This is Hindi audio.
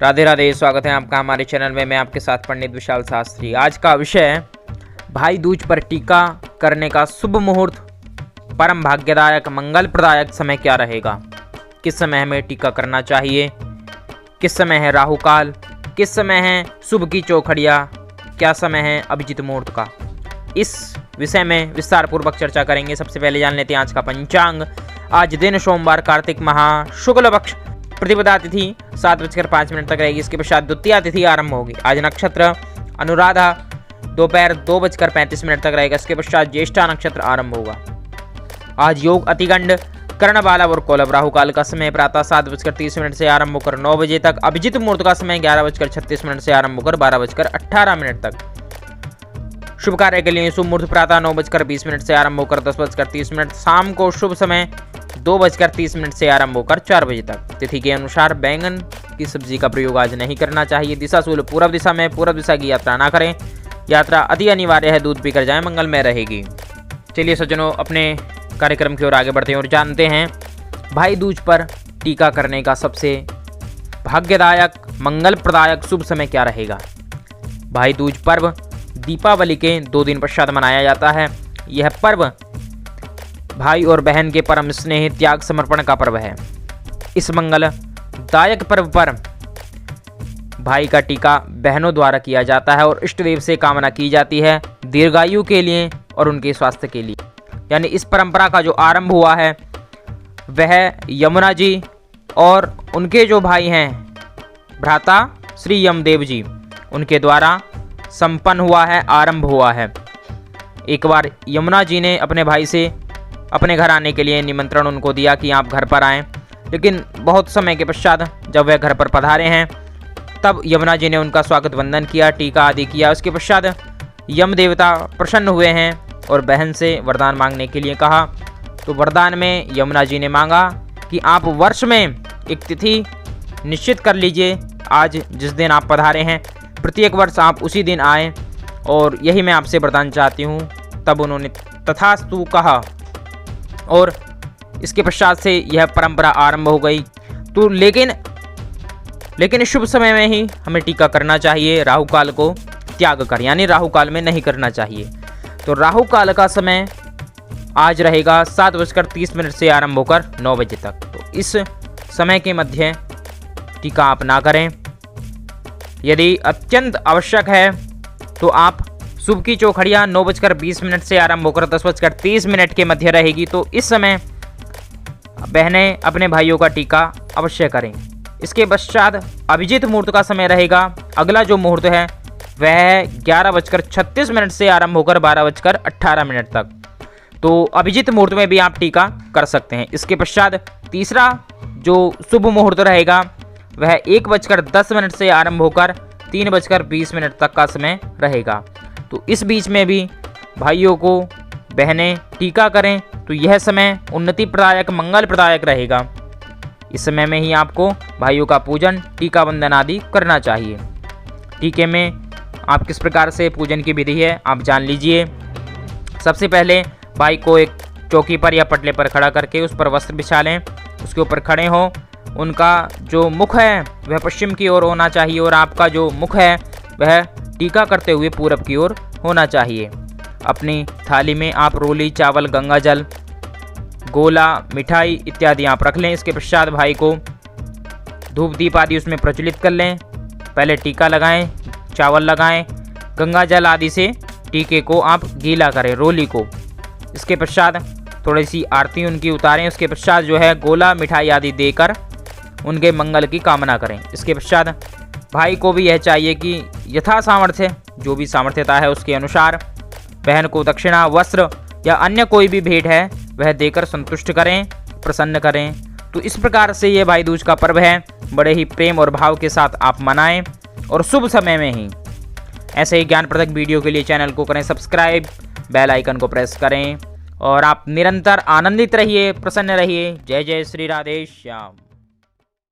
राधे राधे, स्वागत है आपका हमारे चैनल में। मैं आपके साथ पंडित विशाल शास्त्री। आज का विषय है भाई दूज पर टीका करने का शुभ मुहूर्त, परम भाग्यदायक मंगल प्रदायक समय क्या रहेगा, किस समय हमें टीका करना चाहिए, किस समय है राहु काल, किस समय है शुभ की चौखड़िया, क्या समय है अभिजीत मुहूर्त का। इस विषय में विस्तार पूर्वक चर्चा करेंगे। सबसे पहले जान लेते हैं आज का पंचांग। आज दिन सोमवार, कार्तिक माह, शुक्ल पक्ष, प्रतिपदा तिथि 7:05 तक रहेगी। इसके पश्चात द्वितीया तिथि आरंभ होगी। आज नक्षत्र अनुराधा दोपहर 2:35 तक रहेगा। इसके पश्चात ज्येष्ठा नक्षत्र आरंभ होगा। आज योग अतिगंड, कर्ण बालव और कोलभ। राहु काल का समय प्रातः 7:30 से आरंभ होकर 9 बजे तक। अभिजीत मुहूर्त का समय 11:36 से आरंभ होकर 12:18 तक। शुभ कार्य के लिए शुभ मुहूर्त प्रातः 9:20 से आरंभ होकर 10:30। शाम को शुभ समय 2:30 से आरंभ होकर 4 बजे तक। तिथि के अनुसार बैंगन की सब्जी का प्रयोग आज नहीं करना चाहिए। दिशा शूल पूर्व दिशा में, पूर्व दिशा की यात्रा ना करें। यात्रा अति अनिवार्य है, दूध पीकर जाएं, मंगलमय रहेगी। चलिए सज्जनों, अपने कार्यक्रम की ओर आगे बढ़ते हैं और जानते हैं भाई दूज पर टीका करने का सबसे भाग्यदायक मंगल प्रदायक शुभ समय क्या रहेगा। भाई दूज पर्व दीपावली के 2 दिन पश्चात मनाया जाता है। यह पर्व भाई और बहन के परम स्नेह, त्याग, समर्पण का पर्व है। इस मंगलदायक पर्व पर भाई का टीका बहनों द्वारा किया जाता है और इष्ट देव से कामना की जाती है दीर्घायु के लिए और उनके स्वास्थ्य के लिए। यानी इस परंपरा का जो आरंभ हुआ है वह यमुना जी और उनके जो भाई हैं भ्राता श्री यमदेव जी, उनके द्वारा संपन्न हुआ है, आरंभ हुआ है। एक बार यमुना जी ने अपने भाई से अपने घर आने के लिए निमंत्रण उनको दिया कि आप घर पर आएं, लेकिन बहुत समय के पश्चात जब वह घर पर पधारे हैं तब यमुना जी ने उनका स्वागत वंदन किया, टीका आदि किया। उसके पश्चात यम देवता प्रसन्न हुए हैं और बहन से वरदान मांगने के लिए कहा। तो वरदान में यमुना जी ने मांगा कि आप वर्ष में एक तिथि निश्चित कर लीजिए, आज जिस दिन आप पधारे हैं प्रत्येक वर्ष आप उसी दिन आएँ और यही मैं आपसे वरदान चाहती हूँ। तब उन्होंने तथास्तु कहा और इसके पश्चात से यह परंपरा आरंभ हो गई। तो लेकिन शुभ समय में ही हमें टीका करना चाहिए, राहु काल को त्याग कर, यानी राहु काल में नहीं करना चाहिए। तो राहु काल का समय आज रहेगा 7:30 से आरंभ होकर 9 बजे तक। तो इस समय के मध्य टीका आप ना करें। यदि अत्यंत आवश्यक है तो आप शुभ की चौखड़िया 9:20 से आरंभ होकर 10:30 के मध्य रहेगी। तो इस समय बहनें अपने भाइयों का टीका अवश्य करें। इसके पश्चात अभिजीत मुहूर्त का समय रहेगा। अगला जो मुहूर्त है वह है 11:36 से आरंभ होकर 12:18 तक। तो अभिजीत मुहूर्त में भी आप टीका कर सकते हैं। इसके पश्चात तीसरा जो शुभ मुहूर्त रहेगा वह 1:10 से आरंभ होकर 3:20 तक का समय रहेगा। तो इस बीच में भी भाइयों को बहनें टीका करें तो यह समय उन्नति प्रदायक, मंगल प्रदायक रहेगा। इस समय में ही आपको भाइयों का पूजन, टीका बंधन आदि करना चाहिए। टीके में आप किस प्रकार से पूजन की विधि है आप जान लीजिए। सबसे पहले भाई को एक चौकी पर या पटले पर खड़ा करके उस पर वस्त्र बिछा लें, उसके ऊपर खड़े हों। उनका जो मुख है वह पश्चिम की ओर होना चाहिए और आपका जो मुख है वह टीका करते हुए पूरब की ओर होना चाहिए। अपनी थाली में आप रोली, चावल, गंगा जल, गोला, मिठाई इत्यादि आप रख लें। इसके पश्चात भाई को धूप दीप आदि उसमें प्रज्वलित कर लें। पहले टीका लगाएं, चावल लगाएं, गंगा जल आदि से टीके को आप गीला करें, रोली को। इसके पश्चात थोड़ी सी आरती उनकी उतारें। उसके पश्चात जो है गोला, मिठाई आदि देकर उनके मंगल की कामना करें। इसके पश्चात भाई को भी यह चाहिए कि यथा सामर्थ्य, जो भी सामर्थ्यता है उसके अनुसार बहन को दक्षिणा, वस्त्र या अन्य कोई भी भेंट है वह देकर संतुष्ट करें, प्रसन्न करें। तो इस प्रकार से ये भाई दूज का पर्व है, बड़े ही प्रेम और भाव के साथ आप मनाएं और शुभ समय में ही। ऐसे ही ज्ञानप्रदक वीडियो के लिए चैनल को करें सब्सक्राइब, बेल आइकन को प्रेस करें और आप निरंतर आनंदित रहिए, प्रसन्न रहिए। जय जय श्री राधे श्याम।